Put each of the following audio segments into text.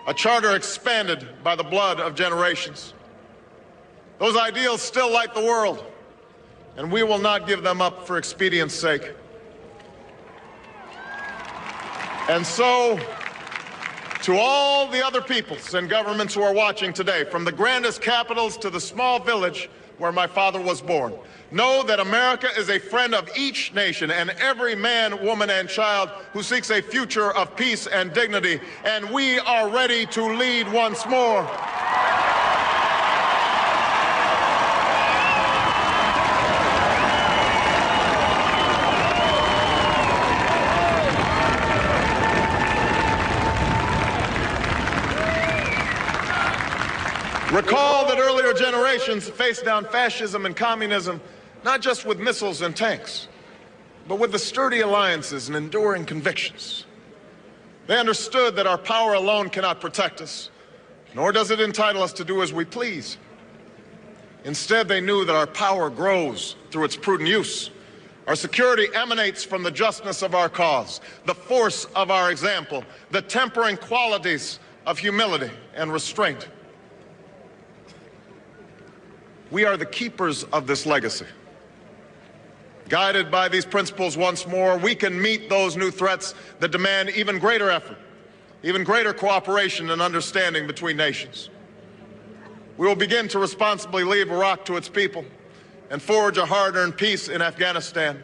a charter expanded by the blood of generations. Those ideals still light the world, and we will not give them up for expedience' sake. And so, to all the other peoples and governments who are watching today, from the grandest capitals to the small village where my father was born, know that America is a friend of each nation and every man, woman, and child who seeks a future of peace and dignity, and we are ready to lead once more. Recall that earlier generations faced down fascism and communism not just with missiles and tanks, but with the sturdy alliances and enduring convictions. They understood that our power alone cannot protect us, nor does it entitle us to do as we please. Instead, they knew that our power grows through its prudent use. Our security emanates from the justness of our cause, the force of our example, the tempering qualities of humility and restraint. We are the keepers of this legacy. Guided by these principles once more, we can meet those new threats that demand even greater effort, even greater cooperation and understanding between nations. We will begin to responsibly leave Iraq to its people and forge a hard-earned peace in Afghanistan.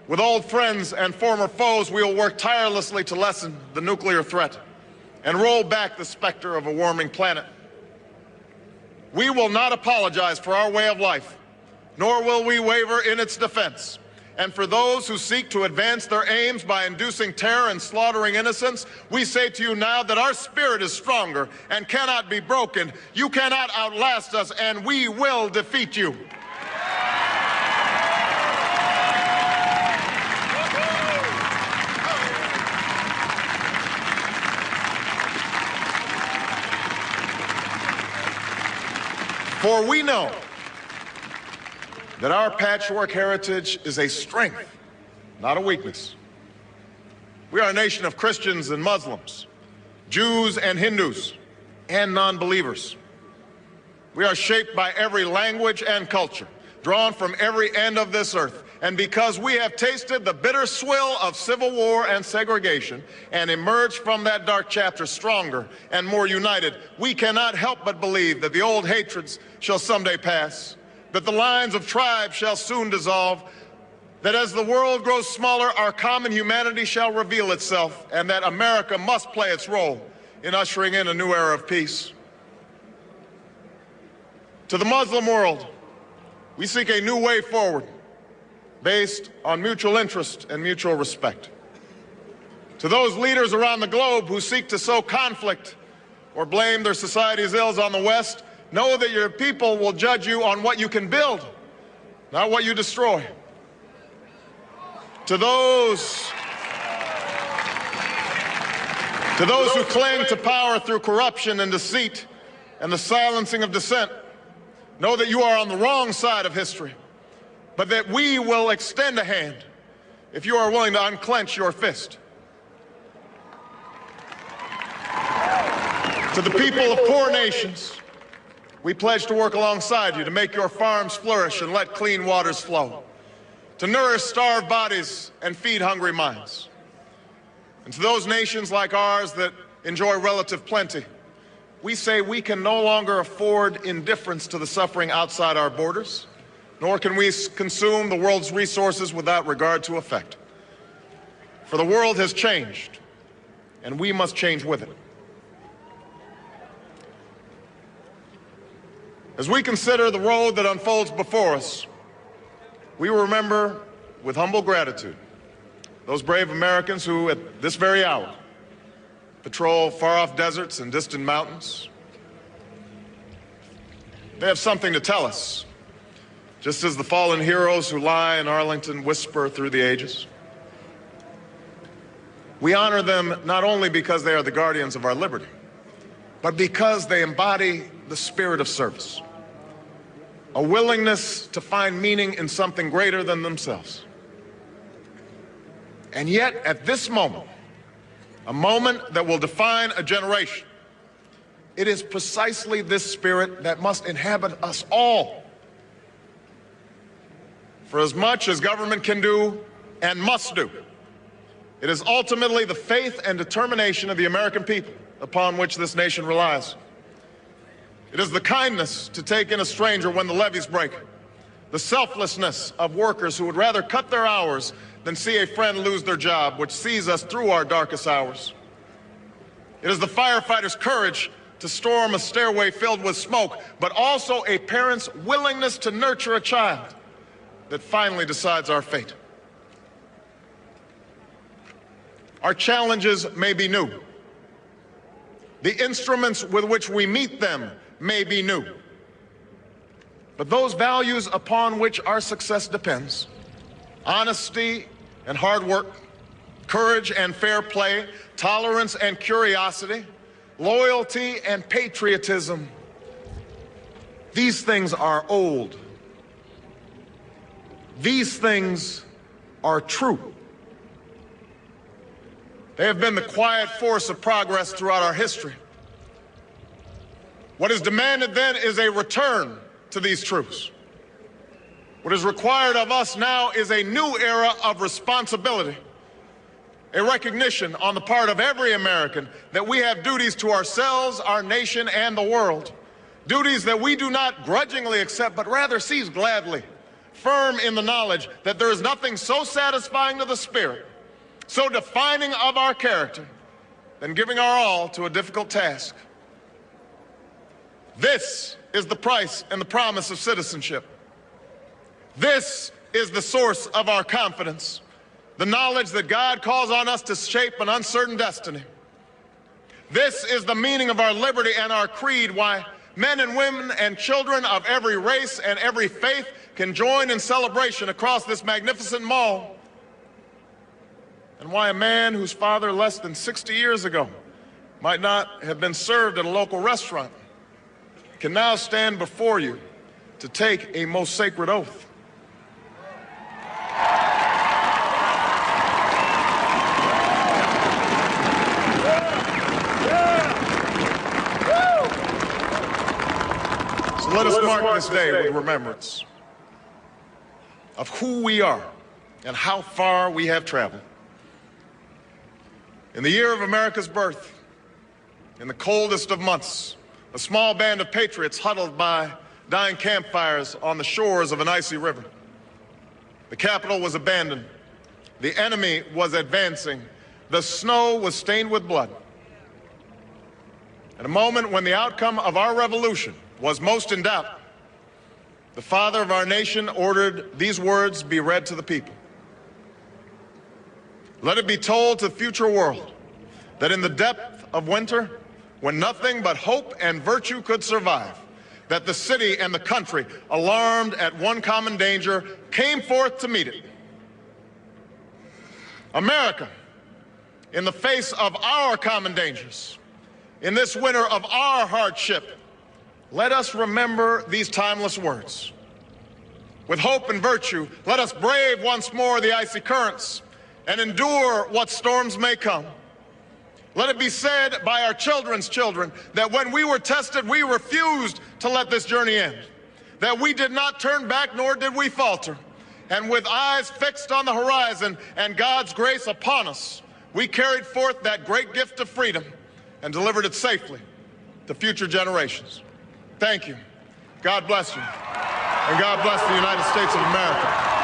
With old friends and former foes, we will work tirelessly to lessen the nuclear threat and roll back the specter of a warming planet. We will not apologize for our way of life, nor will we waver in its defense. And for those who seek to advance their aims by inducing terror and slaughtering innocents, we say to you now that our spirit is stronger and cannot be broken. You cannot outlast us, and we will defeat you. For we know that our patchwork heritage is a strength, not a weakness. We are a nation of Christians and Muslims, Jews and Hindus, and non-believers. We are shaped by every language and culture, drawn from every end of this earth. And because we have tasted the bitter swill of civil war and segregation and emerged from that dark chapter stronger and more united, we cannot help but believe that the old hatreds shall someday pass, that the lines of tribes shall soon dissolve, that as the world grows smaller, our common humanity shall reveal itself, and that America must play its role in ushering in a new era of peace. To the Muslim world, we seek a new way forward, based on mutual interest and mutual respect. To those leaders around the globe who seek to sow conflict or blame their society's ills on the West, know that your people will judge you on what you can build, not what you destroy. To those who cling to power through corruption and deceit and the silencing of dissent, know that you are on the wrong side of history, but that we will extend a hand if you are willing to unclench your fist. To the people of poor nations, we pledge to work alongside you to make your farms flourish and let clean waters flow, to nourish starved bodies and feed hungry minds. And to those nations like ours that enjoy relative plenty, we say we can no longer afford indifference to the suffering outside our borders, nor can we consume the world's resources without regard to effect. For the world has changed, and we must change with it. As we consider the road that unfolds before us, we will remember with humble gratitude those brave Americans who, at this very hour, patrol far-off deserts and distant mountains. They have something to tell us, just as the fallen heroes who lie in Arlington whisper through the ages. We honor them not only because they are the guardians of our liberty, but because they embody the spirit of service, a willingness to find meaning in something greater than themselves. And yet, at this moment, a moment that will define a generation. It is precisely this spirit that must inhabit us all. For as much as government can do and must do, it is ultimately the faith and determination of the American people upon which this nation relies. It is the kindness to take in a stranger when the levees break, the selflessness of workers who would rather cut their hours than see a friend lose their job, which sees us through our darkest hours. It is the firefighter's courage to storm a stairway filled with smoke, but also a parent's willingness to nurture a child that finally decides our fate. Our challenges may be new. The instruments with which we meet them may be new. But those values upon which our success depends, honesty and hard work, courage and fair play, tolerance and curiosity, loyalty and patriotism, these things are old. These things are true. They have been the quiet force of progress throughout our history. What is demanded then is a return to these truths. What is required of us now is a new era of responsibility, a recognition on the part of every American that we have duties to ourselves, our nation, and the world, duties that we do not grudgingly accept, but rather seize gladly, firm in the knowledge that there is nothing so satisfying to the spirit, so defining of our character, than giving our all to a difficult task. This is the price and the promise of citizenship. This is the source of our confidence, the knowledge that God calls on us to shape an uncertain destiny. This is the meaning of our liberty and our creed, why men and women and children of every race and every faith can join in celebration across this magnificent mall, and why a man whose father less than 60 years ago might not have been served at a local restaurant can now stand before you to take a most sacred oath. So let us mark this day with remembrance of who we are and how far we have traveled. In the year of America's birth, in the coldest of months, a small band of patriots huddled by dying campfires on the shores of an icy river. The capital was abandoned. The enemy was advancing. The snow was stained with blood. At a moment when the outcome of our revolution was most in doubt, the father of our nation ordered these words be read to the people. Let it be told to the future world that in the depth of winter, when nothing but hope and virtue could survive, that the city and the country, alarmed at one common danger, came forth to meet it. America, in the face of our common dangers, in this winter of our hardship, let us remember these timeless words. With hope and virtue, let us brave once more the icy currents and endure what storms may come. Let it be said by our children's children that when we were tested, we refused to let this journey end, that we did not turn back nor did we falter. And with eyes fixed on the horizon and God's grace upon us, we carried forth that great gift of freedom and delivered it safely to future generations. Thank you. God bless you. And God bless the United States of America.